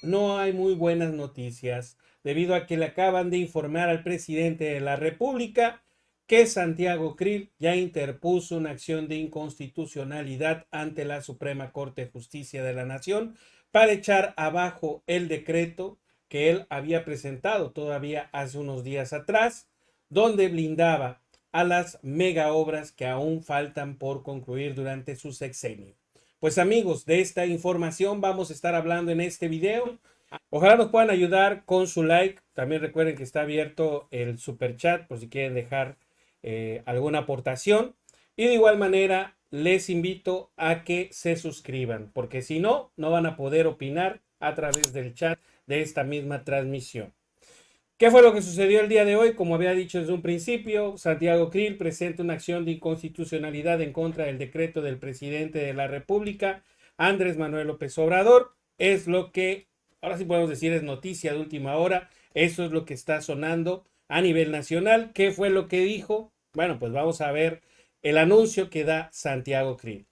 no hay muy buenas noticias, debido a que le acaban de informar al presidente de la República que Santiago Krill ya interpuso una acción de inconstitucionalidad ante la Suprema Corte de Justicia de la Nación para echar abajo el decreto que él había presentado todavía hace unos días atrás, donde blindaba a las mega obras que aún faltan por concluir durante su sexenio. Pues amigos, de esta información vamos a estar hablando en este video. Ojalá nos puedan ayudar con su like. También recuerden que está abierto el super chat por si quieren dejar alguna aportación. Y de igual manera les invito a que se suscriban, porque si no, no van a poder opinar a través del chat de esta misma transmisión. ¿Qué fue lo que sucedió el día de hoy? Como había dicho desde un principio, Santiago Krill presenta una acción de inconstitucionalidad en contra del decreto del presidente de la República, Andrés Manuel López Obrador. Es lo que, ahora sí podemos decir, es noticia de última hora. Eso es lo que está sonando a nivel nacional. ¿Qué fue lo que dijo? Bueno, pues vamos a ver el anuncio que da Santiago Krill.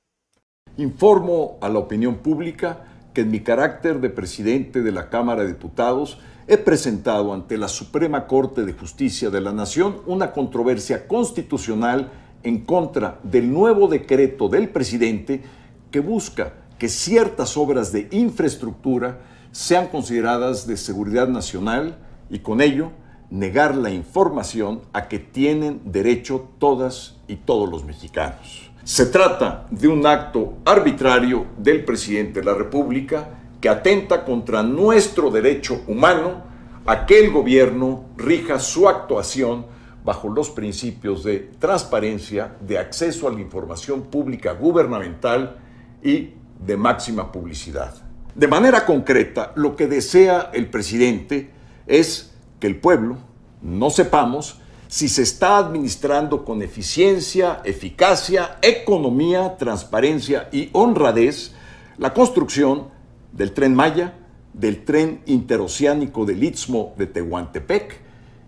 Informo a la opinión pública que en mi carácter de presidente de la Cámara de Diputados he presentado ante la Suprema Corte de Justicia de la Nación una controversia constitucional en contra del nuevo decreto del presidente que busca que ciertas obras de infraestructura sean consideradas de seguridad nacional y con ello negar la información a que tienen derecho todas y todos los mexicanos. Se trata de un acto arbitrario del presidente de la República que atenta contra nuestro derecho humano a que el gobierno rija su actuación bajo los principios de transparencia, de acceso a la información pública gubernamental y de máxima publicidad. De manera concreta, lo que desea el presidente es que el pueblo no sepamos si se está administrando con eficiencia, eficacia, economía, transparencia y honradez la construcción del Tren Maya, del Tren Interoceánico del Istmo de Tehuantepec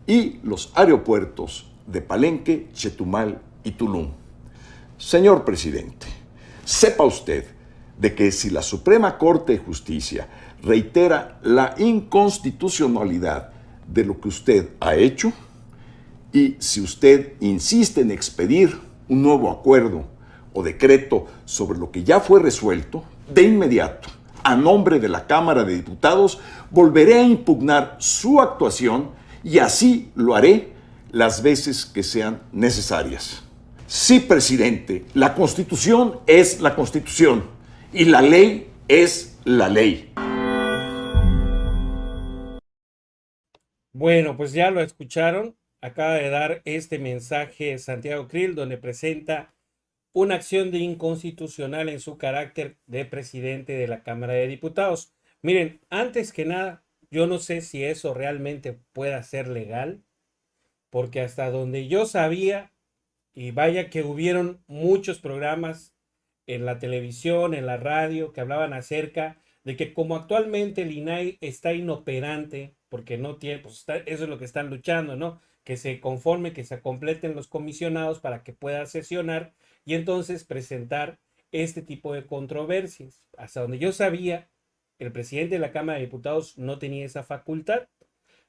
y los aeropuertos de Palenque, Chetumal y Tulum. Señor presidente, sepa usted de que si la Suprema Corte de Justicia reitera la inconstitucionalidad de lo que usted ha hecho, y si usted insiste en expedir un nuevo acuerdo o decreto sobre lo que ya fue resuelto, de inmediato, a nombre de la Cámara de Diputados, volveré a impugnar su actuación y así lo haré las veces que sean necesarias. Sí, presidente, la Constitución es la Constitución y la ley es la ley. Bueno, pues ya lo escucharon. Acaba de dar este mensaje Santiago Krill, donde presenta una acción de inconstitucional en su carácter de presidente de la Cámara de Diputados. Miren, antes que nada, yo no sé si eso realmente pueda ser legal, porque hasta donde yo sabía, y vaya que hubieron muchos programas en la televisión, en la radio, que hablaban acerca de que como actualmente el INAI está inoperante, porque no tiene, pues eso es lo que están luchando, ¿no? Que se conforme, que se completen los comisionados para que pueda sesionar y entonces presentar este tipo de controversias. Hasta donde yo sabía, el presidente de la Cámara de Diputados no tenía esa facultad.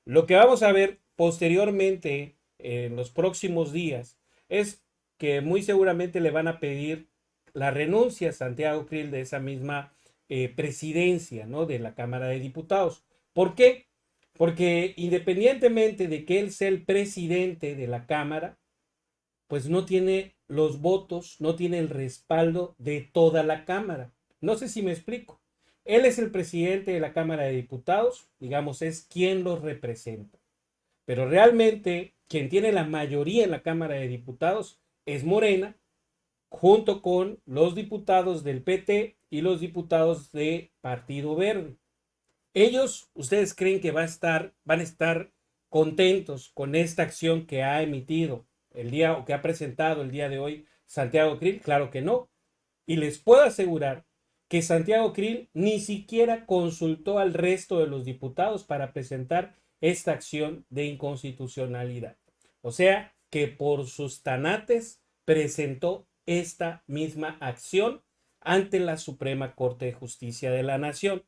Lo que vamos a ver posteriormente en los próximos días es que muy seguramente le van a pedir la renuncia a Santiago Krill de esa misma presidencia, ¿no?, de la Cámara de Diputados. ¿Por qué? Porque independientemente de que él sea el presidente de la Cámara, pues no tiene los votos, no tiene el respaldo de toda la Cámara. No sé si me explico. Él es el presidente de la Cámara de Diputados, digamos, es quien los representa. Pero realmente quien tiene la mayoría en la Cámara de Diputados es Morena, junto con los diputados del PT y los diputados de Partido Verde. Ellos, ¿ustedes creen que van a estar contentos con esta acción que ha emitido el día o que ha presentado el día de hoy Santiago Krill? Claro que no. Y les puedo asegurar que Santiago Krill ni siquiera consultó al resto de los diputados para presentar esta acción de inconstitucionalidad. O sea, que por sus tanates presentó esta misma acción ante la Suprema Corte de Justicia de la Nación.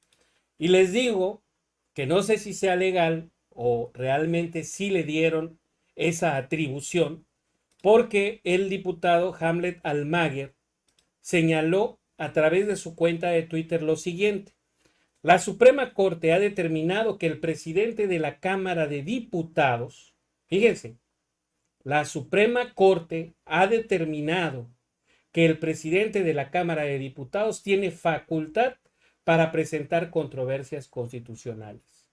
Y les digo que no sé si sea legal o realmente sí le dieron esa atribución, porque el diputado Hamlet Almaguer señaló a través de su cuenta de Twitter lo siguiente: la Suprema Corte ha determinado que el presidente de la Cámara de Diputados, fíjense, la Suprema Corte ha determinado que el presidente de la Cámara de Diputados tiene facultad para presentar controversias constitucionales.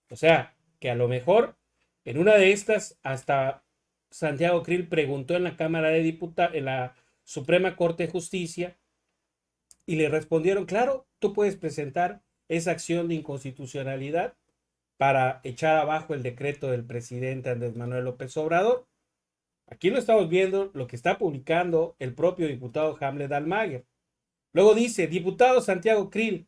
O sea, que a lo mejor en una de estas hasta Santiago Krill preguntó en la Cámara de Diputados, en la Suprema Corte de Justicia, y le respondieron, claro, tú puedes presentar esa acción de inconstitucionalidad para echar abajo el decreto del presidente Andrés Manuel López Obrador. Aquí lo estamos viendo, lo que está publicando el propio diputado Hamlet Almaguer. Luego dice, diputado Santiago Krill,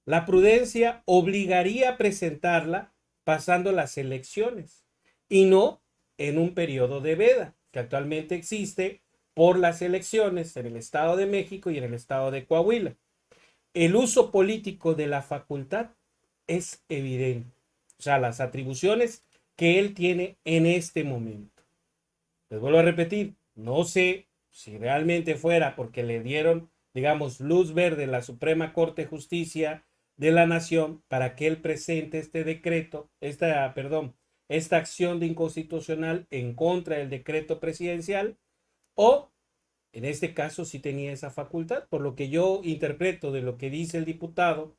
la prudencia obligaría a presentarla pasando las elecciones y no en un periodo de veda que actualmente existe por las elecciones en el Estado de México y en el Estado de Coahuila. El uso político de la facultad es evidente. O sea, las atribuciones que él tiene en este momento. Les vuelvo a repetir, no sé si realmente fuera porque le dieron, digamos, luz verde en la Suprema Corte de Justicia de la Nación para que él presente este decreto, esta acción de inconstitucional en contra del decreto presidencial, o en este caso sí tenía esa facultad. Por lo que yo interpreto de lo que dice el diputado,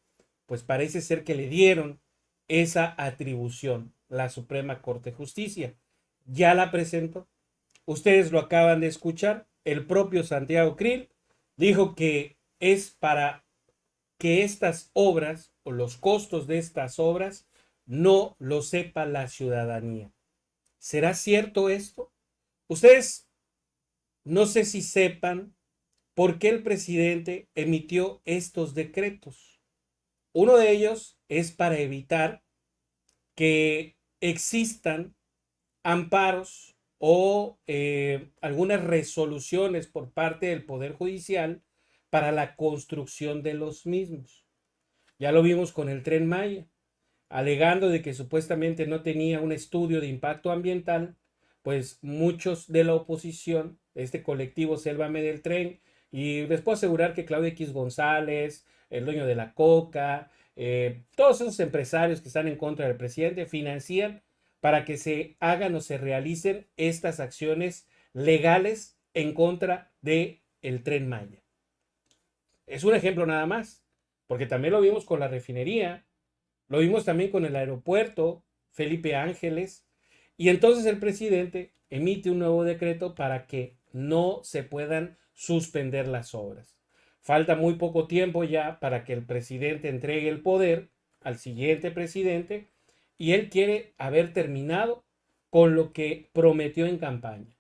pues parece ser que le dieron esa atribución la Suprema Corte de Justicia. Ya la presentó. Ustedes lo acaban de escuchar. El propio Santiago Krill dijo que es para que estas obras o los costos de estas obras no lo sepa la ciudadanía. ¿Será cierto esto? Ustedes no sé si sepan por qué el presidente emitió estos decretos. Uno de ellos es para evitar que existan amparos o algunas resoluciones por parte del Poder Judicial para la construcción de los mismos. Ya lo vimos con el Tren Maya, alegando de que supuestamente no tenía un estudio de impacto ambiental, pues muchos de la oposición, este colectivo Sélvame del Tren, y después asegurar que Claudio X González, el dueño de la Coca, todos esos empresarios que están en contra del presidente, financian para que se hagan o se realicen estas acciones legales en contra de el Tren Maya. Es un ejemplo nada más, porque también lo vimos con la refinería, lo vimos también con el aeropuerto Felipe Ángeles, y entonces el presidente emite un nuevo decreto para que no se puedan suspender las obras. Falta muy poco tiempo ya para que el presidente entregue el poder al siguiente presidente y él quiere haber terminado con lo que prometió en campaña.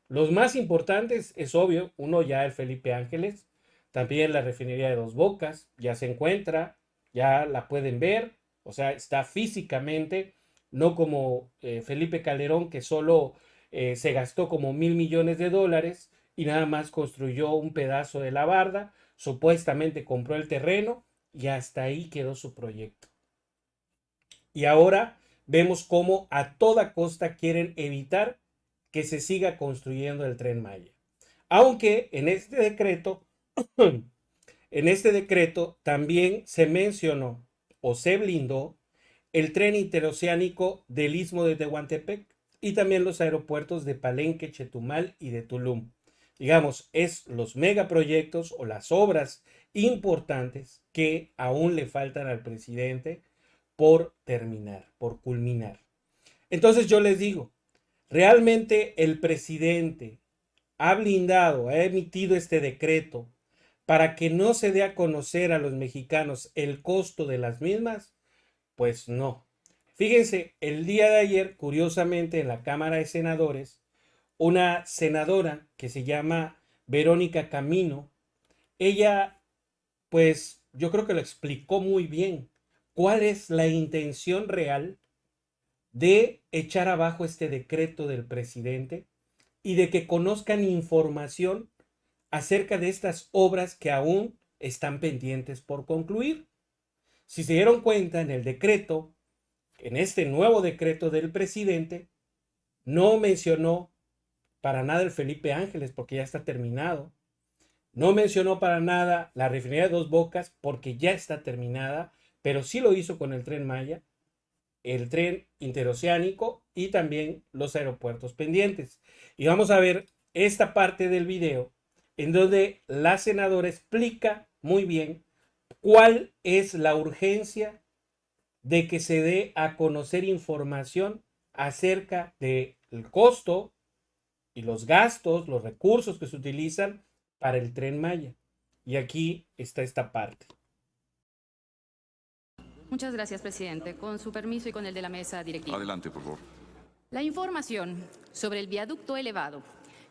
Los más importantes es obvio, uno ya el Felipe Ángeles, también la refinería de Dos Bocas, ya se encuentra, ya la pueden ver, o sea, está físicamente, no como Felipe Calderón, que solo se gastó como $1,000 millones y nada más construyó un pedazo de la barda, supuestamente compró el terreno y hasta ahí quedó su proyecto. Y ahora vemos cómo a toda costa quieren evitar que se siga construyendo el Tren Maya. Aunque en este decreto también se mencionó o se blindó el tren interoceánico del Istmo de Tehuantepec y también los aeropuertos de Palenque, Chetumal y de Tulum. Digamos, es los megaproyectos o las obras importantes que aún le faltan al presidente por terminar, por culminar. Entonces yo les digo, ¿realmente el presidente ha blindado, ha emitido este decreto para que no se dé a conocer a los mexicanos el costo de las mismas? Pues no. Fíjense, el día de ayer, curiosamente, en la Cámara de Senadores, una senadora que se llama Verónica Camino, ella, pues yo creo que lo explicó muy bien. ¿Cuál es la intención real de echar abajo este decreto del presidente y de que conozcan información acerca de estas obras que aún están pendientes por concluir? Si se dieron cuenta, en el decreto en este nuevo decreto del presidente, no mencionó para nada el Felipe Ángeles porque ya está terminado. No mencionó para nada la refinería de Dos Bocas porque ya está terminada, pero sí lo hizo con el Tren Maya, el tren interoceánico y también los aeropuertos pendientes. Y vamos a ver esta parte del video en donde la senadora explica muy bien cuál es la urgencia de que se dé a conocer información acerca del costo y los gastos, los recursos que se utilizan para el Tren Maya. Y aquí está esta parte. Muchas gracias, presidente. Con su permiso y con el de la mesa directiva. Adelante, por favor. La información sobre el viaducto elevado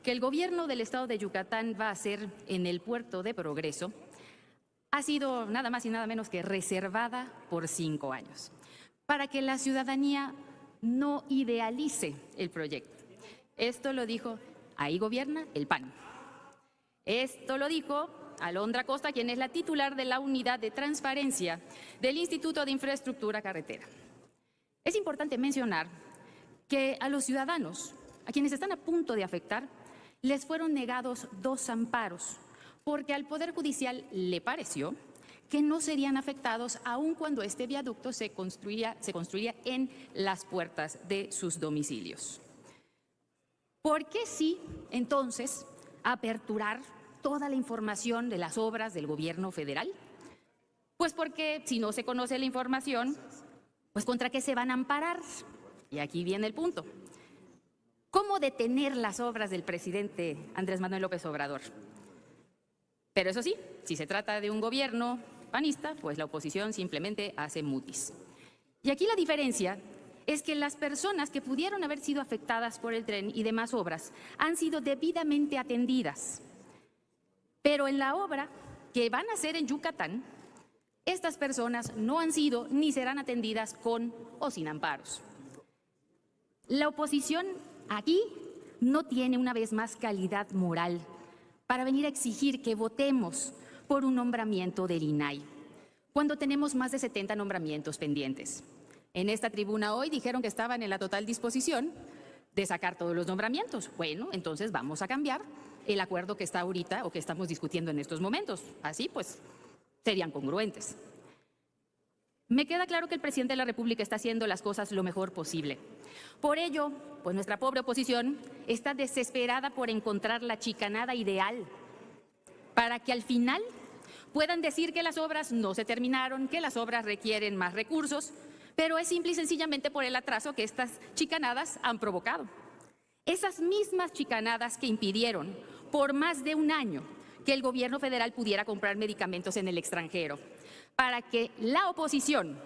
que el gobierno del estado de Yucatán va a hacer en el puerto de Progreso ha sido nada más y nada menos que reservada por 5 años, para que la ciudadanía no idealice el proyecto. Esto lo dijo, ahí gobierna el PAN. Esto lo dijo Alondra Costa, quien es la titular de la Unidad de Transparencia del Instituto de Infraestructura Carretera. Es importante mencionar que a los ciudadanos, a quienes están a punto de afectar, les fueron negados 2 amparos, porque al Poder Judicial le pareció que no serían afectados aun cuando este viaducto se construiría en las puertas de sus domicilios. ¿Por qué sí, entonces, aperturar toda la información de las obras del gobierno federal? Pues porque si no se conoce la información, pues ¿contra qué se van a amparar? Y aquí viene el punto. ¿Cómo detener las obras del presidente Andrés Manuel López Obrador? Pero eso sí, si se trata de un gobierno panista, pues la oposición simplemente hace mutis. Y aquí la diferencia es que las personas que pudieron haber sido afectadas por el tren y demás obras han sido debidamente atendidas. Pero en la obra que van a hacer en Yucatán, estas personas no han sido ni serán atendidas con o sin amparos. La oposición aquí no tiene una vez más calidad moral para venir a exigir que votemos por un nombramiento del INAI, cuando tenemos más de 70 nombramientos pendientes. En esta tribuna hoy dijeron que estaban en la total disposición de sacar todos los nombramientos. Bueno, entonces vamos a cambiar el acuerdo que está ahorita o que estamos discutiendo en estos momentos. Así pues, serían congruentes. Me queda claro que el presidente de la República está haciendo las cosas lo mejor posible. Por ello, pues nuestra pobre oposición está desesperada por encontrar la chicanada ideal para que al final puedan decir que las obras no se terminaron, que las obras requieren más recursos, pero es simple y sencillamente por el atraso que estas chicanadas han provocado. Esas mismas chicanadas que impidieron por más de 1 año que el gobierno federal pudiera comprar medicamentos en el extranjero, para que la oposición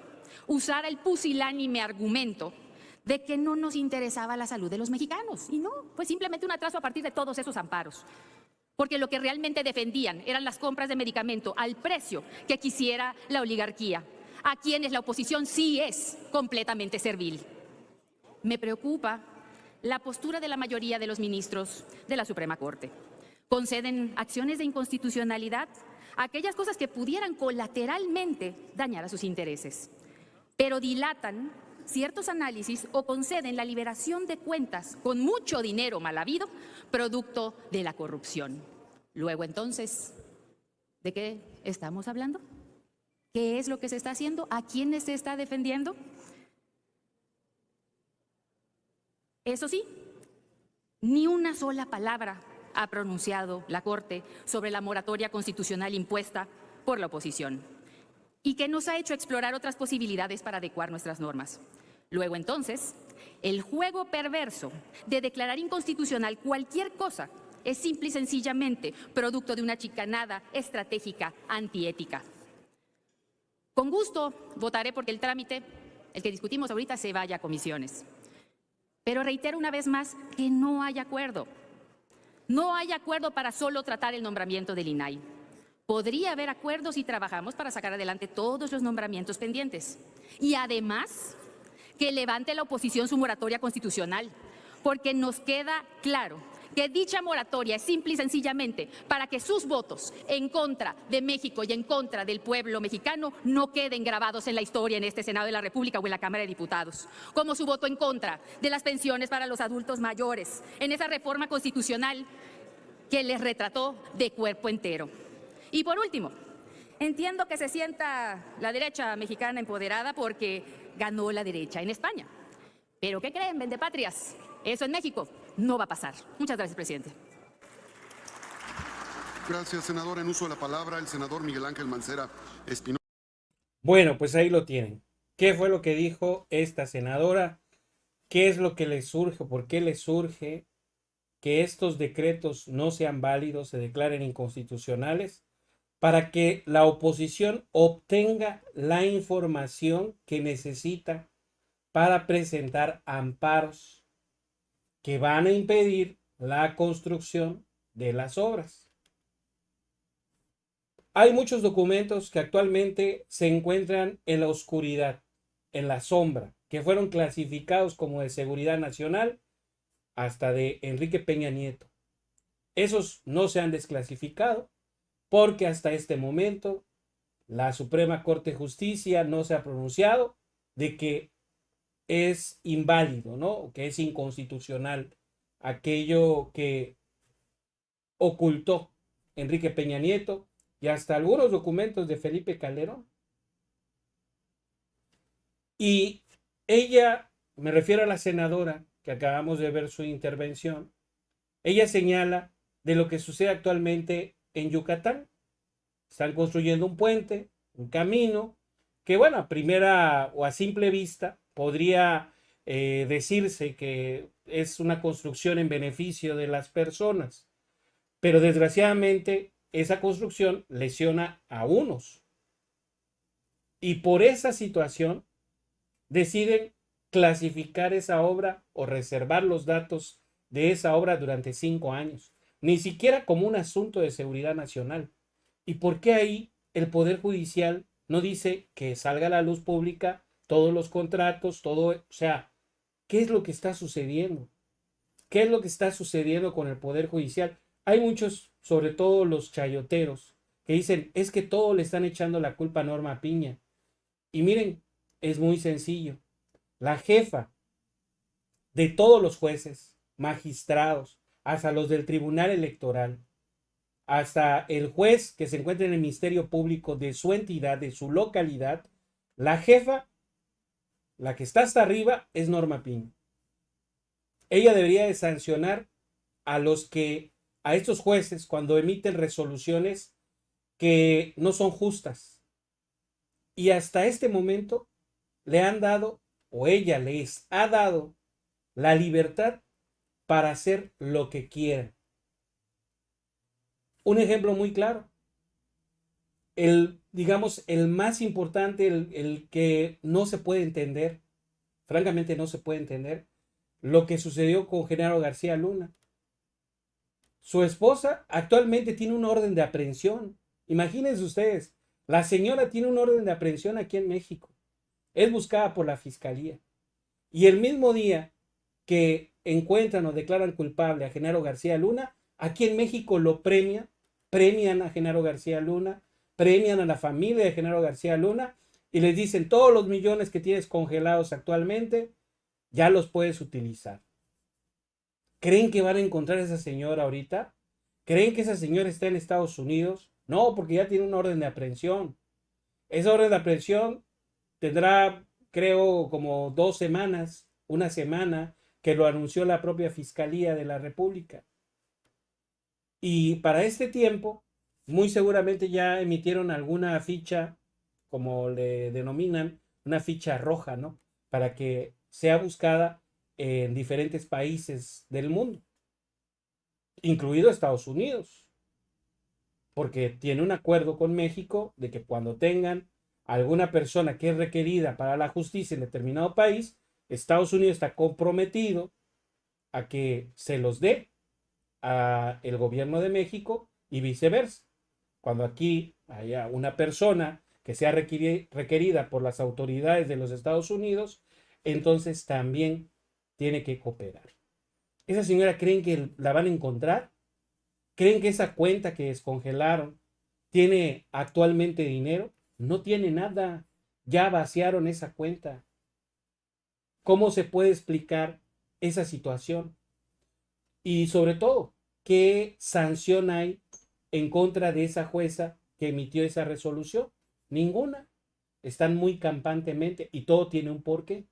usara el pusilánime argumento de que no nos interesaba la salud de los mexicanos. Y no, pues simplemente un atraso a partir de todos esos amparos. Porque lo que realmente defendían eran las compras de medicamento al precio que quisiera la oligarquía, a quienes la oposición sí es completamente servil. Me preocupa la postura de la mayoría de los ministros de la Suprema Corte. Conceden acciones de inconstitucionalidad a aquellas cosas que pudieran colateralmente dañar a sus intereses, pero dilatan ciertos análisis o conceden la liberación de cuentas con mucho dinero mal habido, producto de la corrupción. Luego, entonces, ¿de qué estamos hablando? ¿Qué es lo que se está haciendo? ¿A quiénes se está defendiendo? Eso sí, ni una sola palabra ha pronunciado la Corte sobre la moratoria constitucional impuesta por la oposición y que nos ha hecho explorar otras posibilidades para adecuar nuestras normas. Luego, entonces, el juego perverso de declarar inconstitucional cualquier cosa es simple y sencillamente producto de una chicanada estratégica antiética. Con gusto votaré porque el trámite, el que discutimos ahorita, se vaya a comisiones. Pero reitero una vez más que no hay acuerdo. No hay acuerdo para solo tratar el nombramiento del INAI. Podría haber acuerdos si trabajamos para sacar adelante todos los nombramientos pendientes. Y además, que levante la oposición su moratoria constitucional, porque nos queda claro que dicha moratoria es simple y sencillamente para que sus votos en contra de México y en contra del pueblo mexicano no queden grabados en la historia en este Senado de la República o en la Cámara de Diputados, como su voto en contra de las pensiones para los adultos mayores, en esa reforma constitucional que les retrató de cuerpo entero. Y por último, entiendo que se sienta la derecha mexicana empoderada porque ganó la derecha en España. Pero ¿qué creen, vendepatrias? Eso en México no va a pasar. Muchas gracias, presidente. Gracias, senador. En uso de la palabra, el senador Miguel Ángel Mancera Espinosa. Bueno, pues ahí lo tienen. ¿Qué fue lo que dijo esta senadora? ¿Qué es lo que le surge? ¿Por qué le surge que estos decretos no sean válidos, se declaren inconstitucionales? Para que la oposición obtenga la información que necesita para presentar amparos que van a impedir la construcción de las obras. Hay muchos documentos que actualmente se encuentran en la oscuridad, en la sombra, que fueron clasificados como de seguridad nacional hasta de Enrique Peña Nieto. Esos no se han desclasificado porque hasta este momento la Suprema Corte de Justicia no se ha pronunciado de que es inválido, ¿no? Que es inconstitucional aquello que ocultó Enrique Peña Nieto y hasta algunos documentos de Felipe Calderón. Y ella, me refiero a la senadora que acabamos de ver su intervención, ella señala de lo que sucede actualmente en Yucatán. Están construyendo un puente, un camino, que bueno, a primera o a simple vista podría decirse que es una construcción en beneficio de las personas, pero desgraciadamente esa construcción lesiona a unos. Y por esa situación deciden clasificar esa obra o reservar los datos de esa obra durante 5 años, ni siquiera como un asunto de seguridad nacional. ¿Y por qué ahí el Poder Judicial no dice que salga a la luz pública todos los contratos, todo? O sea, ¿qué es lo que está sucediendo? ¿Qué es lo que está sucediendo con el Poder Judicial? Hay muchos, sobre todo los chayoteros, que dicen, es que todo le están echando la culpa a Norma Piña. Y miren, es muy sencillo. La jefa de todos los jueces, magistrados, hasta los del Tribunal Electoral, hasta el juez que se encuentra en el Ministerio Público de su entidad, de su localidad, la jefa, la que está hasta arriba, es Norma Piña. Ella debería de sancionar a estos jueces cuando emiten resoluciones que no son justas. Y hasta este momento le han dado, o ella les ha dado, la libertad para hacer lo que quieran. Un ejemplo muy claro. Digamos, el más importante, el que no se puede entender, francamente no se puede entender, lo que sucedió con Genaro García Luna. Su esposa actualmente tiene un orden de aprehensión. Imagínense ustedes, la señora tiene un orden de aprehensión aquí en México. Es buscada por la fiscalía. Y el mismo día que encuentran o declaran culpable a Genaro García Luna, aquí en México lo premian a Genaro García Luna, premian a la familia de Genaro García Luna y les dicen todos los millones que tienes congelados actualmente, ya los puedes utilizar. ¿Creen que van a encontrar a esa señora ahorita? ¿Creen que esa señora está en Estados Unidos? No, porque ya tiene una orden de aprehensión. Esa orden de aprehensión tendrá, creo, como 2 semanas, una semana, que lo anunció la propia Fiscalía de la República. Y para este tiempo, muy seguramente ya emitieron alguna ficha, como le denominan, una ficha roja, ¿no? Para que sea buscada en diferentes países del mundo, incluido Estados Unidos, porque tiene un acuerdo con México de que cuando tengan alguna persona que es requerida para la justicia en determinado país, Estados Unidos está comprometido a que se los dé a el gobierno de México y viceversa. Cuando aquí haya una persona que sea requerida por las autoridades de los Estados Unidos, entonces también tiene que cooperar. ¿Esa señora creen que la van a encontrar? ¿Creen que esa cuenta que descongelaron tiene actualmente dinero? No tiene nada. Ya vaciaron esa cuenta. ¿Cómo se puede explicar esa situación? Y sobre todo, ¿qué sanción hay en contra de esa jueza que emitió esa resolución? Ninguna. Están muy campantemente y todo tiene un porqué.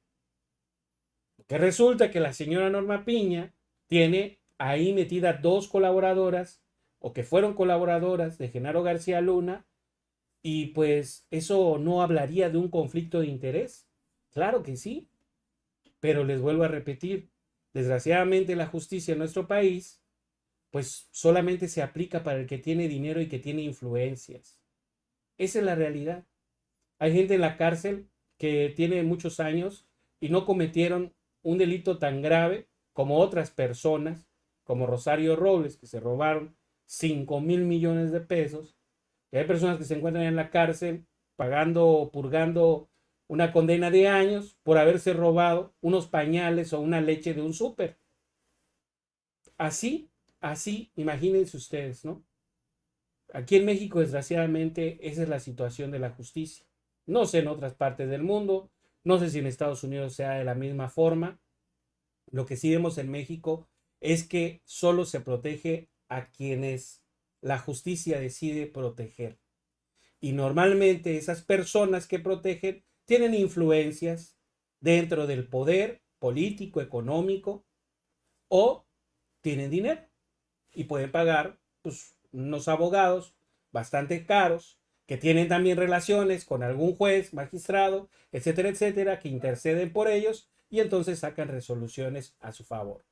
Que resulta que la señora Norma Piña tiene ahí metidas dos colaboradoras o que fueron colaboradoras de Genaro García Luna y pues eso no hablaría de un conflicto de interés. Claro que sí, pero les vuelvo a repetir, desgraciadamente la justicia en nuestro país pues solamente se aplica para el que tiene dinero y que tiene influencias. Esa es la realidad. Hay gente en la cárcel que tiene muchos años y no cometieron un delito tan grave como otras personas, como Rosario Robles, que se robaron 5,000 millones de pesos. Y hay personas que se encuentran en la cárcel pagando, purgando una condena de años por haberse robado unos pañales o una leche de un súper. Así, imagínense ustedes, ¿no? Aquí en México, desgraciadamente, esa es la situación de la justicia. No sé en otras partes del mundo, no sé si en Estados Unidos sea de la misma forma. Lo que sí vemos en México es que solo se protege a quienes la justicia decide proteger. Y normalmente esas personas que protegen tienen influencias dentro del poder político, económico, o tienen dinero y pueden pagar pues, unos abogados bastante caros que tienen también relaciones con algún juez, magistrado, etcétera, etcétera, que interceden por ellos y entonces sacan resoluciones a su favor.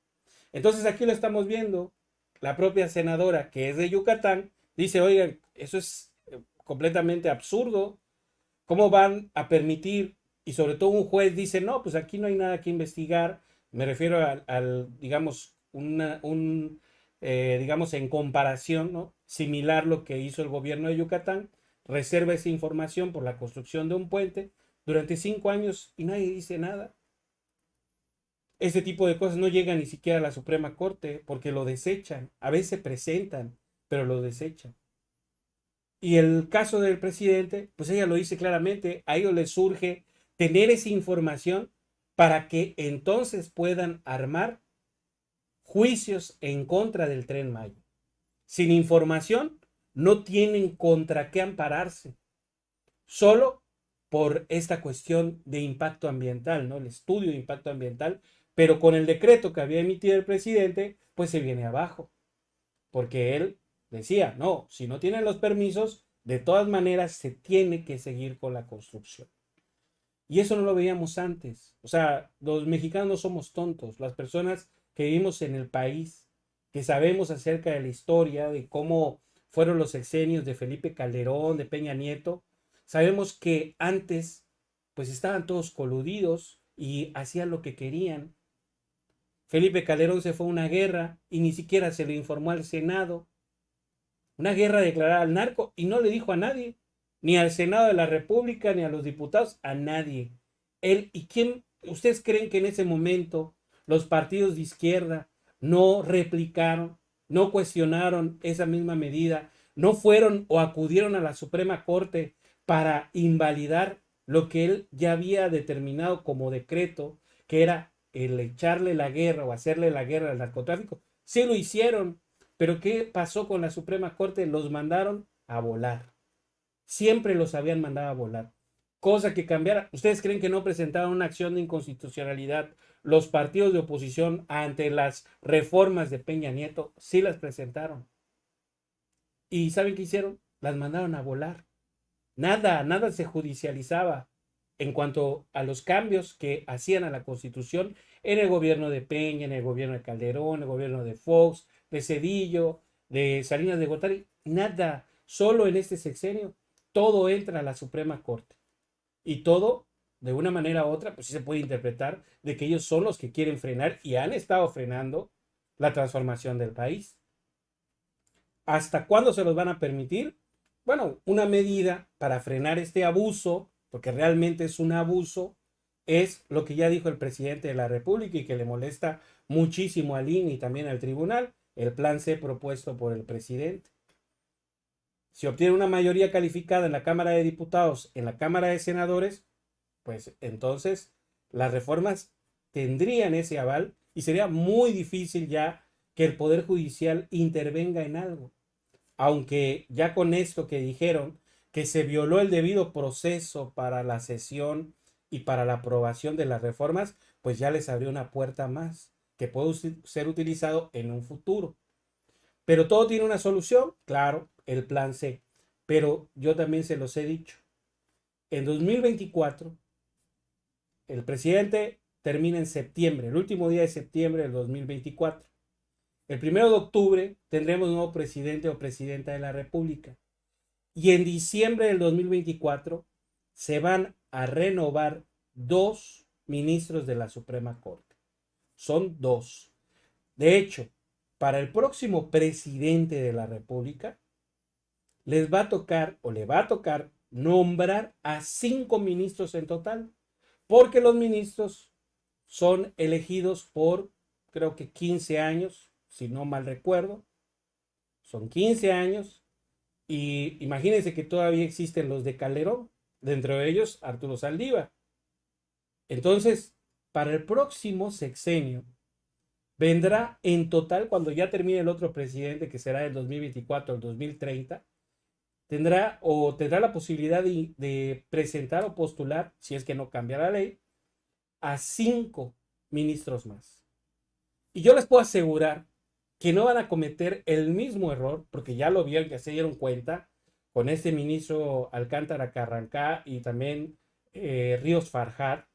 Entonces aquí lo estamos viendo. La propia senadora que es de Yucatán dice, oigan, eso es completamente absurdo. ¿Cómo van a permitir? Y sobre todo un juez dice, no, pues aquí no hay nada que investigar. Me refiero digamos, digamos, en comparación, ¿no? Similar lo que hizo el gobierno de Yucatán, reserva esa información por la construcción de un puente durante 5 años y nadie dice nada. Ese tipo de cosas no llegan ni siquiera a la Suprema Corte porque lo desechan. A veces se presentan, pero lo desechan. Y el caso del presidente, pues ella lo dice claramente, a ellos les surge tener esa información para que entonces puedan armar juicios en contra del Tren Maya. Sin información, no tienen contra qué ampararse, solo por esta cuestión de impacto ambiental, ¿no? El estudio de impacto ambiental, pero con el decreto que había emitido el presidente, pues se viene abajo, porque él decía, no, si no tienen los permisos, de todas maneras se tiene que seguir con la construcción. Y eso no lo veíamos antes. O sea, los mexicanos no somos tontos. Las personas que vivimos en el país, que sabemos acerca de la historia, de cómo fueron los sexenios de Felipe Calderón, de Peña Nieto, sabemos que antes pues estaban todos coludidos y hacían lo que querían. Felipe Calderón se fue a una guerra y ni siquiera se le informó al Senado. Una guerra declarada al narco y no le dijo a nadie, ni al Senado de la República, ni a los diputados, a nadie. Él, ¿y quién? ¿Ustedes creen que en ese momento los partidos de izquierda no replicaron, no cuestionaron esa misma medida, no fueron o acudieron a la Suprema Corte para invalidar lo que él ya había determinado como decreto, que era el echarle la guerra o hacerle la guerra al narcotráfico? Sí lo hicieron, pero ¿qué pasó con la Suprema Corte? Los mandaron a volar. Siempre los habían mandado a volar. Cosa que cambiara. ¿Ustedes creen que no presentaron una acción de inconstitucionalidad los partidos de oposición ante las reformas de Peña Nieto? Sí las presentaron. ¿Y saben qué hicieron? Las mandaron a volar. Nada se judicializaba en cuanto a los cambios que hacían a la Constitución en el gobierno de Peña, en el gobierno de Calderón, en el gobierno de Fox, de Cedillo, de Salinas de Gortari. Nada. Solo en este sexenio todo entra a la Suprema Corte. Y todo, de una manera u otra, pues sí se puede interpretar de que ellos son los que quieren frenar y han estado frenando la transformación del país. ¿Hasta cuándo se los van a permitir? Bueno, una medida para frenar este abuso, porque realmente es un abuso, es lo que ya dijo el presidente de la República y que le molesta muchísimo al INE y también al tribunal, el plan C propuesto por el presidente. Si obtiene una mayoría calificada en la Cámara de Diputados, en la Cámara de Senadores, pues entonces las reformas tendrían ese aval y sería muy difícil ya que el Poder Judicial intervenga en algo. Aunque ya con esto que dijeron, que se violó el debido proceso para la sesión y para la aprobación de las reformas, pues ya les abrió una puerta más que puede ser utilizado en un futuro. Pero todo tiene una solución, claro, el plan C. Pero yo también se los he dicho. En 2024, el presidente termina en septiembre, el último día de septiembre del 2024. El 1 de octubre tendremos un nuevo presidente o presidenta de la República. Y en diciembre del 2024 se van a renovar 2 ministros de la Suprema Corte. Son 2. De hecho, para el próximo presidente de la República, les va a tocar o le va a tocar nombrar a 5 ministros en total, porque los ministros son elegidos por, creo que 15 años, si no mal recuerdo, son 15 años, y imagínense que todavía existen los de Calderón, dentro de ellos Arturo Saldívar. Entonces, para el próximo sexenio, vendrá en total, cuando ya termine el otro presidente, que será el 2024 al 2030, tendrá la posibilidad de presentar o postular, si es que no cambia la ley, a 5 ministros más. Y yo les puedo asegurar que no van a cometer el mismo error, porque ya lo vieron, que se dieron cuenta con este ministro Alcántara Carrancá y también Ríos Farjat,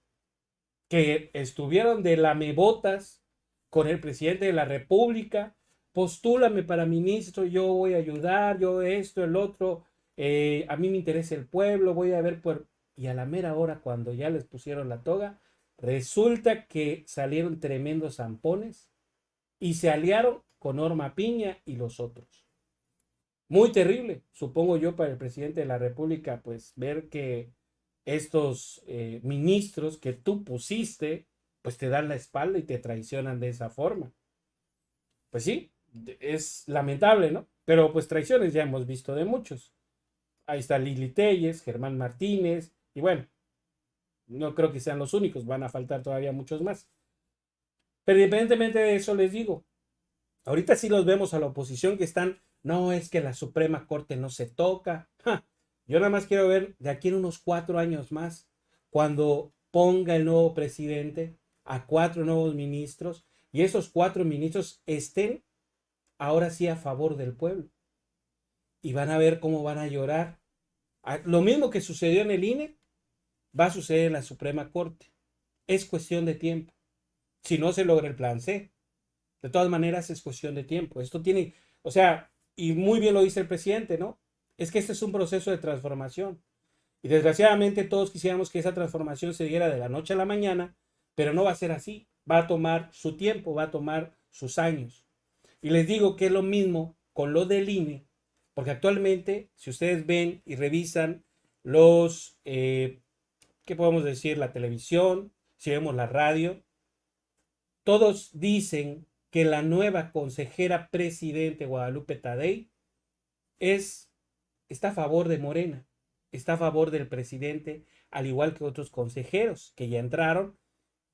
que estuvieron de lamebotas con el presidente de la República. Postúlame para ministro, yo voy a ayudar, yo esto, el otro, a mí me interesa el pueblo, voy a ver por... Y a la mera hora, cuando ya les pusieron la toga, resulta que salieron tremendos zampones y se aliaron con Norma Piña y los otros. Muy terrible, supongo yo, para el presidente de la República, pues ver que estos ministros que tú pusiste, pues te dan la espalda y te traicionan de esa forma. Pues sí, es lamentable, ¿no? Pero pues traiciones ya hemos visto de muchos. Ahí está Lili Téllez, Germán Martínez, y bueno, no creo que sean los únicos, van a faltar todavía muchos más. Pero independientemente de eso, les digo, ahorita sí los vemos a la oposición que están, no, es que la Suprema Corte no se toca. ¡Ja! Yo nada más quiero ver de aquí en unos 4 años más, cuando ponga el nuevo presidente a 4 nuevos ministros y esos 4 ministros estén ahora sí a favor del pueblo. Y van a ver cómo van a llorar. Lo mismo que sucedió en el INE, va a suceder en la Suprema Corte. Es cuestión de tiempo. Si no se logra el plan C. De todas maneras, es cuestión de tiempo. Esto tiene, o sea, y muy bien lo dice el presidente, ¿no? Es que este es un proceso de transformación. Y desgraciadamente todos quisiéramos que esa transformación se diera de la noche a la mañana, pero no va a ser así. Va a tomar su tiempo, va a tomar sus años. Y les digo que es lo mismo con lo del INE, porque actualmente, si ustedes ven y revisan los, ¿qué podemos decir? La televisión, si vemos la radio, todos dicen que la nueva consejera presidente Guadalupe Tadei está a favor de Morena, está a favor del presidente, al igual que otros consejeros que ya entraron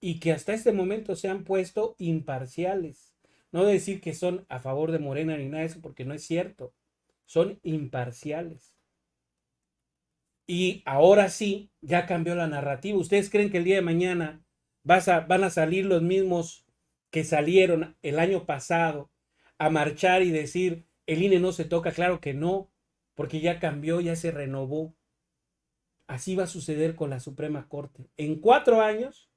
y que hasta este momento se han puesto imparciales. No decir que son a favor de Morena ni nada de eso, porque no es cierto. Son imparciales. Y ahora sí, ya cambió la narrativa. ¿Ustedes creen que el día de mañana van a salir los mismos que salieron el año pasado a marchar y decir el INE no se toca? Claro que no, porque ya cambió, ya se renovó. Así va a suceder con la Suprema Corte. En 4 años,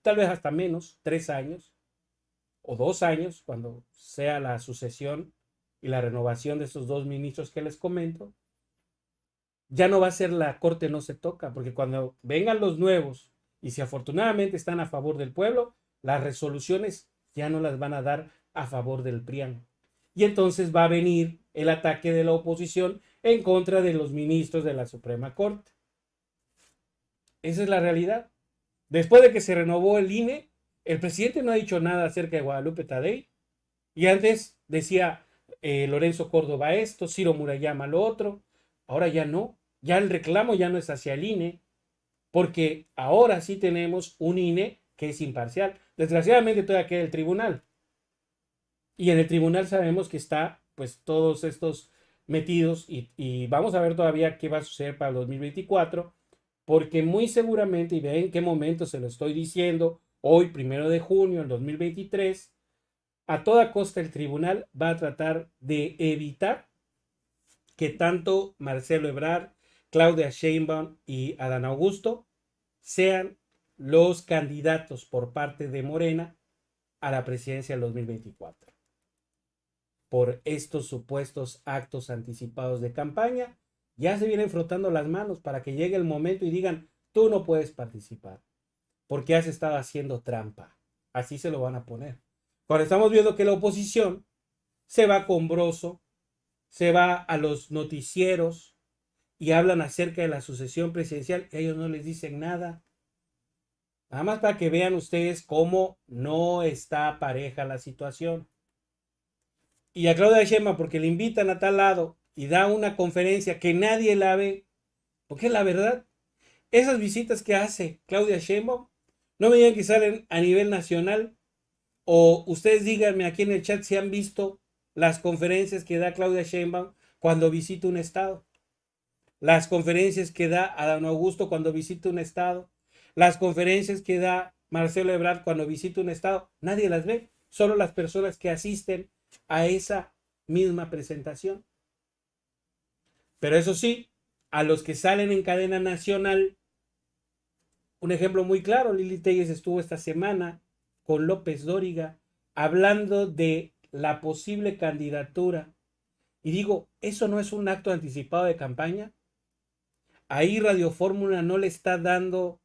tal vez hasta menos, 3 años o 2 años, cuando sea la sucesión y la renovación de esos 2 ministros que les comento, ya no va a ser la Corte no se toca, porque cuando vengan los nuevos y si afortunadamente están a favor del pueblo, las resoluciones ya no las van a dar a favor del PRIAN. Y entonces va a venir el ataque de la oposición en contra de los ministros de la Suprema Corte. Esa es la realidad. Después de que se renovó el INE, el presidente no ha dicho nada acerca de Guadalupe Tadei. Y antes decía Lorenzo Córdoba esto, Ciro Murayama lo otro. Ahora ya no. Ya el reclamo ya no es hacia el INE, porque ahora sí tenemos un INE que es imparcial. Desgraciadamente todavía queda el tribunal. Y en el tribunal sabemos que está pues todos estos metidos y vamos a ver todavía qué va a suceder para el 2024, porque muy seguramente, y vean en qué momento se lo estoy diciendo, hoy, 1 de junio del 2023, a toda costa el tribunal va a tratar de evitar que tanto Marcelo Ebrard, Claudia Sheinbaum y Adán Augusto sean los candidatos por parte de Morena a la presidencia del 2024. Por estos supuestos actos anticipados de campaña, ya se vienen frotando las manos para que llegue el momento y digan, tú no puedes participar, porque has estado haciendo trampa. Así se lo van a poner. Cuando estamos viendo que la oposición se va con Broso, se va a los noticieros y hablan acerca de la sucesión presidencial, ellos no les dicen nada. Nada más para que vean ustedes cómo no está pareja la situación. Y a Claudia Sheinbaum, porque le invitan a tal lado y da una conferencia que nadie la ve, porque es la verdad. Esas visitas que hace Claudia Sheinbaum, no me digan que salen a nivel nacional, o ustedes díganme aquí en el chat si han visto las conferencias que da Claudia Sheinbaum cuando visita un estado, las conferencias que da Adán Augusto cuando visita un estado, las conferencias que da Marcelo Ebrard cuando visita un estado. Nadie las ve, solo las personas que asisten a esa misma presentación. Pero eso sí, a los que salen en cadena nacional, un ejemplo muy claro, Lili Telles estuvo esta semana con López Dóriga hablando de la posible candidatura. Y digo, ¿eso no es un acto anticipado de campaña? Ahí Radio Fórmula no le está dando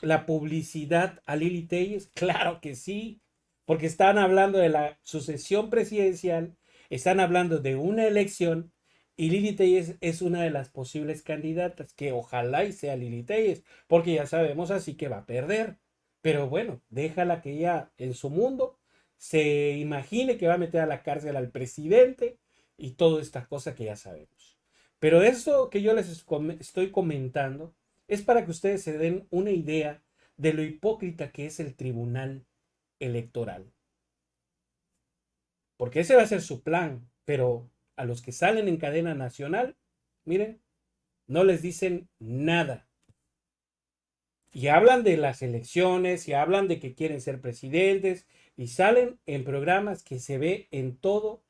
la publicidad a Lili Telles. Claro que sí, porque están hablando de la sucesión presidencial, están hablando de una elección y Lili Telles es una de las posibles candidatas, que ojalá y sea Lili Telles, porque ya sabemos así que va a perder. Pero bueno, déjala que ella en su mundo se imagine que va a meter a la cárcel al presidente y toda esta cosa que ya sabemos. Pero eso que yo les estoy comentando es para que ustedes se den una idea de lo hipócrita que es el tribunal electoral. Porque ese va a ser su plan, pero a los que salen en cadena nacional, miren, no les dicen nada. Y hablan de las elecciones, y hablan de que quieren ser presidentes, y salen en programas que se ve en todo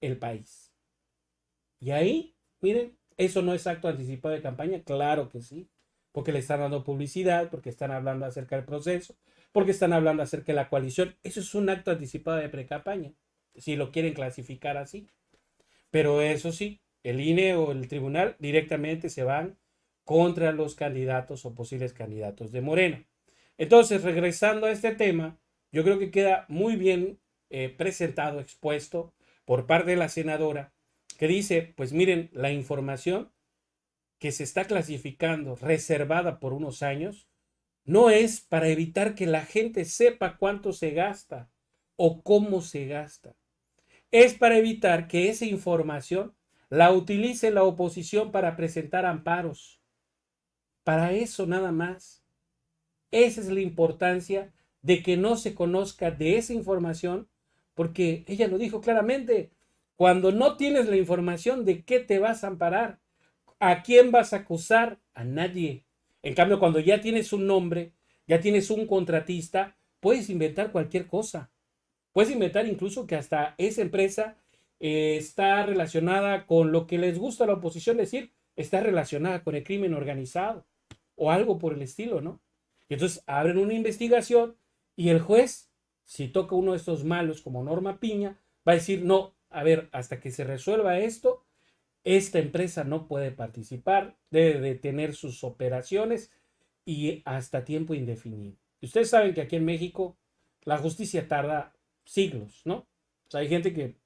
el país. Y ahí, miren, eso no es acto anticipado de campaña, claro que sí, porque le están dando publicidad, porque están hablando acerca del proceso, porque están hablando acerca de la coalición. Eso es un acto anticipado de pre-campaña, si lo quieren clasificar así. Pero eso sí, el INE o el tribunal directamente se van contra los candidatos o posibles candidatos de Morena. Entonces, regresando a este tema, yo creo que queda muy bien presentado, expuesto por parte de la senadora, que dice, pues miren, la información que se está clasificando, reservada por unos años, no es para evitar que la gente sepa cuánto se gasta o cómo se gasta. Es para evitar que esa información la utilice la oposición para presentar amparos. Para eso nada más. Esa es la importancia de que no se conozca de esa información, porque ella lo dijo claramente, cuando no tienes la información, ¿de qué te vas a amparar? ¿A quién vas a acusar? A nadie. En cambio, cuando ya tienes un nombre, ya tienes un contratista, puedes inventar cualquier cosa. Puedes inventar incluso que hasta esa empresa está relacionada con lo que les gusta a la oposición decir, está relacionada con el crimen organizado o algo por el estilo, ¿no? Y entonces abren una investigación y el juez, si toca uno de estos malos como Norma Piña, va a decir, no, a ver, hasta que se resuelva esto, esta empresa no puede participar, debe de tener sus operaciones y hasta tiempo indefinido. Y ustedes saben que aquí en México la justicia tarda siglos, ¿no? O sea, hay gente que,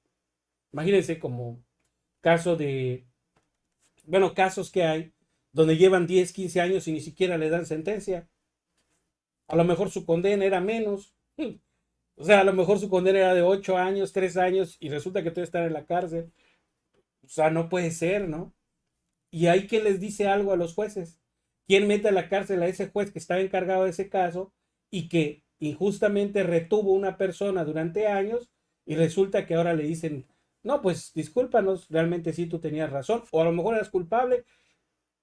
imagínense como caso de, bueno, casos que hay donde llevan 10, 15 años y ni siquiera le dan sentencia. A lo mejor su condena era menos. O sea, a lo mejor su condena era de 8 años, 3 años y resulta que todavía están en la cárcel. O sea, no puede ser, ¿no? Y ahí que les dice algo a los jueces. ¿Quién mete a la cárcel a ese juez que estaba encargado de ese caso y que injustamente retuvo una persona durante años y resulta que ahora le dicen, no, pues discúlpanos, realmente sí tú tenías razón, o a lo mejor eras culpable,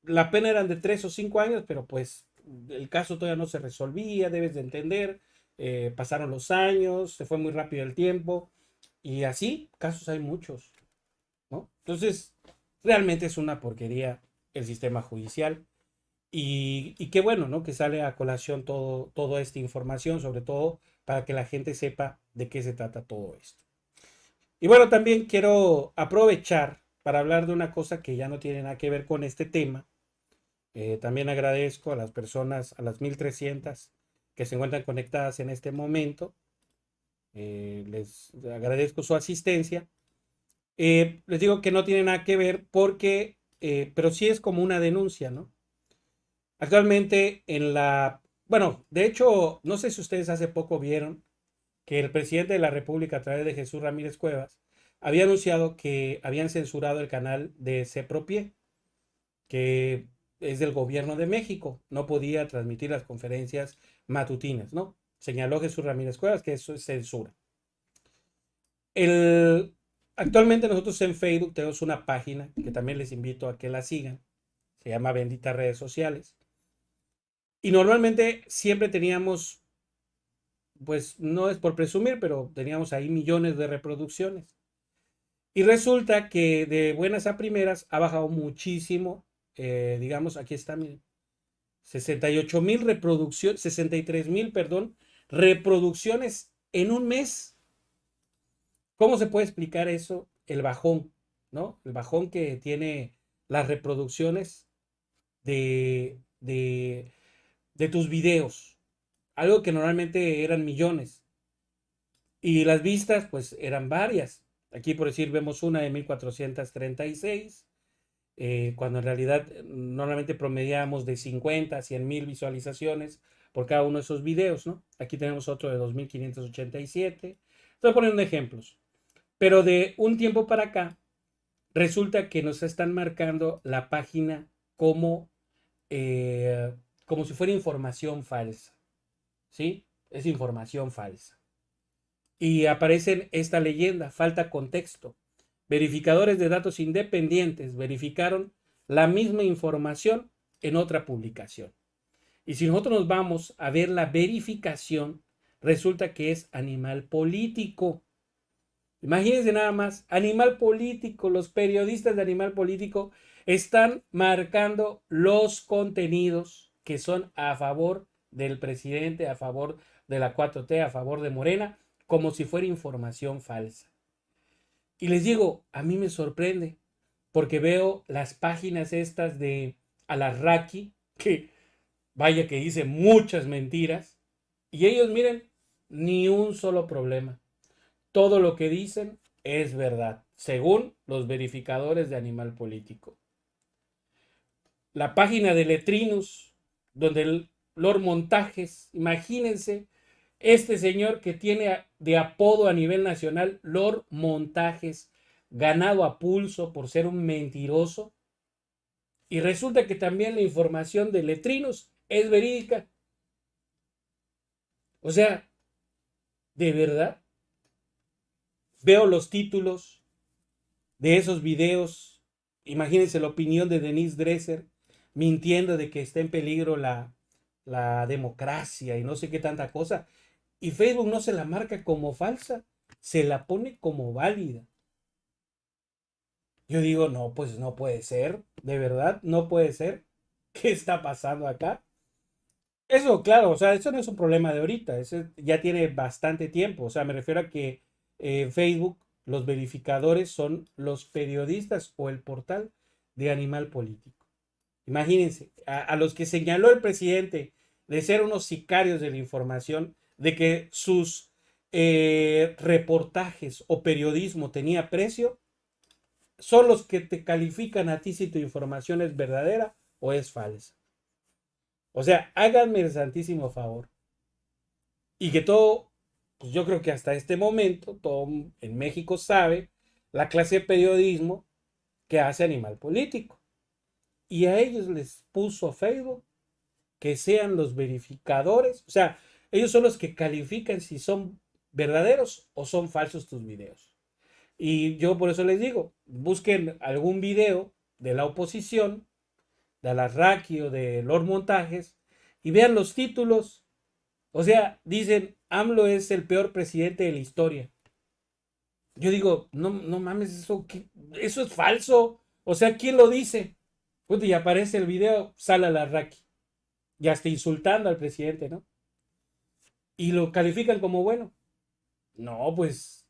la pena eran de 3 o 5 años, pero pues el caso todavía no se resolvía, debes de entender, pasaron los años, se fue muy rápido el tiempo y así casos hay muchos, ¿no? Entonces, realmente es una porquería el sistema judicial. Y qué bueno, ¿no? Que sale a colación toda esta información, sobre todo para que la gente sepa de qué se trata todo esto. Y bueno, también quiero aprovechar para hablar de una cosa que ya no tiene nada que ver con este tema. También agradezco a las personas, a las 1300 que se encuentran conectadas en este momento. Les agradezco su asistencia. Les digo que no tiene nada que ver porque, pero sí es como una denuncia, ¿no? Actualmente bueno, de hecho, no sé si ustedes hace poco vieron que el presidente de la República, a través de Jesús Ramírez Cuevas, había anunciado que habían censurado el canal de Cepropie, que es del gobierno de México, no podía transmitir las conferencias matutinas, ¿no? Señaló Jesús Ramírez Cuevas que eso es censura. Actualmente nosotros en Facebook tenemos una página que también les invito a que la sigan, se llama Benditas Redes Sociales. Y normalmente siempre teníamos, pues no es por presumir, pero teníamos ahí millones de reproducciones. Y resulta que de buenas a primeras ha bajado muchísimo. Digamos, aquí está, miren, 68,000 reproducciones, 63,000, perdón, reproducciones en un mes. ¿Cómo se puede explicar eso? El bajón, ¿no? El bajón que tiene las reproducciones de tus videos, algo que normalmente eran millones y las vistas pues eran varias. Aquí por decir vemos una de 1436, cuando en realidad normalmente promediamos de 50 a 100,000 visualizaciones por cada uno de esos videos, ¿no? Aquí tenemos otro de 2587. Estoy poniendo ejemplos, pero de un tiempo para acá resulta que nos están marcando la página como si fuera información falsa, ¿sí? Es información falsa. Y aparece esta leyenda, falta contexto. Verificadores de datos independientes verificaron la misma información en otra publicación. Y si nosotros nos vamos a ver la verificación, resulta que es Animal Político. Imagínense nada más, Animal Político, los periodistas de Animal Político están marcando los contenidos que son a favor del presidente, a favor de la 4T, a favor de Morena, como si fuera información falsa. Y les digo, a mí me sorprende, porque veo las páginas estas de Alarraqui, que vaya que dice muchas mentiras, y ellos miren, ni un solo problema. Todo lo que dicen es verdad, según los verificadores de Animal Político. La página de Letrinus, donde el Lord Montajes, imagínense, este señor que tiene de apodo a nivel nacional Lord Montajes, ganado a pulso por ser un mentiroso, y resulta que también la información de Letrinus es verídica. O sea, de verdad, veo los títulos de esos videos, imagínense la opinión de Denise Dresser, mintiendo de que está en peligro la democracia y no sé qué tanta cosa. Y Facebook no se la marca como falsa, se la pone como válida. Yo digo, no, pues no puede ser, de verdad, no puede ser. ¿Qué está pasando acá? Eso, claro, o sea, eso no es un problema de ahorita, eso ya tiene bastante tiempo. O sea, me refiero a que Facebook, los verificadores son los periodistas o el portal de Animal Político. Imagínense, a los que señaló el presidente de ser unos sicarios de la información, de que sus reportajes o periodismo tenía precio, son los que te califican a ti si tu información es verdadera o es falsa. O sea, háganme el santísimo favor. Y que todo, pues yo creo que hasta este momento, todo en México sabe la clase de periodismo que hace Animal Político. Y a ellos les puso Facebook que sean los verificadores. O sea, ellos son los que califican si son verdaderos o son falsos tus videos. Y yo por eso les digo, busquen algún video de la oposición, de Alarraqui o de Lord Montajes, y vean los títulos. O sea, dicen, AMLO es el peor presidente de la historia. Yo digo, no, no mames, eso es falso. O sea, ¿quién lo dice? Puta, y aparece el video, sale Alarraqui. Y hasta insultando al presidente, ¿no? Y lo califican como bueno. No, pues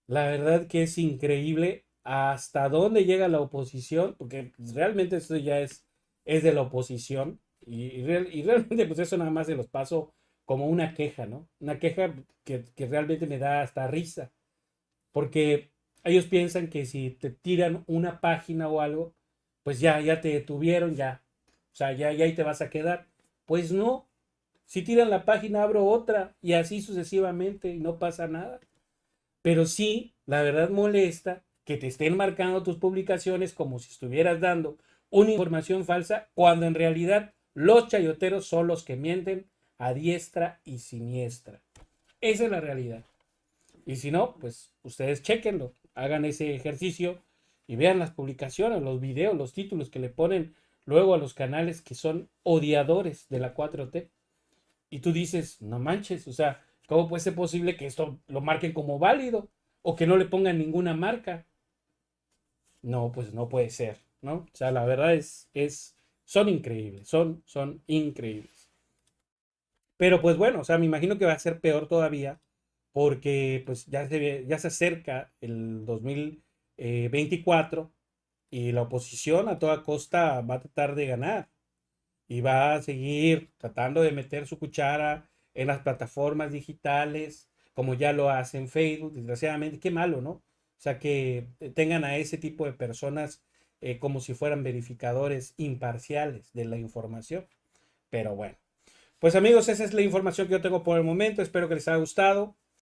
la verdad que es increíble hasta dónde llega la oposición, porque pues, realmente esto ya es de la oposición. Y realmente pues eso nada más se los paso como una queja, ¿no? Una queja que realmente me da hasta risa. Porque ellos piensan que si te tiran una página o algo, pues ya te detuvieron, ya. O sea, ya ahí te vas a quedar. Pues no. Si tiran la página, abro otra y así sucesivamente y no pasa nada. Pero sí, la verdad molesta que te estén marcando tus publicaciones como si estuvieras dando una información falsa cuando en realidad los chayoteros son los que mienten a diestra y siniestra. Esa es la realidad. Y si no, pues ustedes chequenlo, hagan ese ejercicio y vean las publicaciones, los videos, los títulos que le ponen luego a los canales que son odiadores de la 4T. Y tú dices, no manches, o sea, ¿cómo puede ser posible que esto lo marquen como válido o que no le pongan ninguna marca? No, pues no puede ser, ¿no? O sea, la verdad son increíbles, son increíbles. Pero pues bueno, o sea, me imagino que va a ser peor todavía porque pues ya se acerca el 2024 y la oposición a toda costa va a tratar de ganar y va a seguir tratando de meter su cuchara en las plataformas digitales, como ya lo hace en Facebook, desgraciadamente, qué malo, ¿no? O sea, que tengan a ese tipo de personas como si fueran verificadores imparciales de la información. Pero bueno, pues amigos, esa es la información que yo tengo por el momento. Espero que les haya gustado.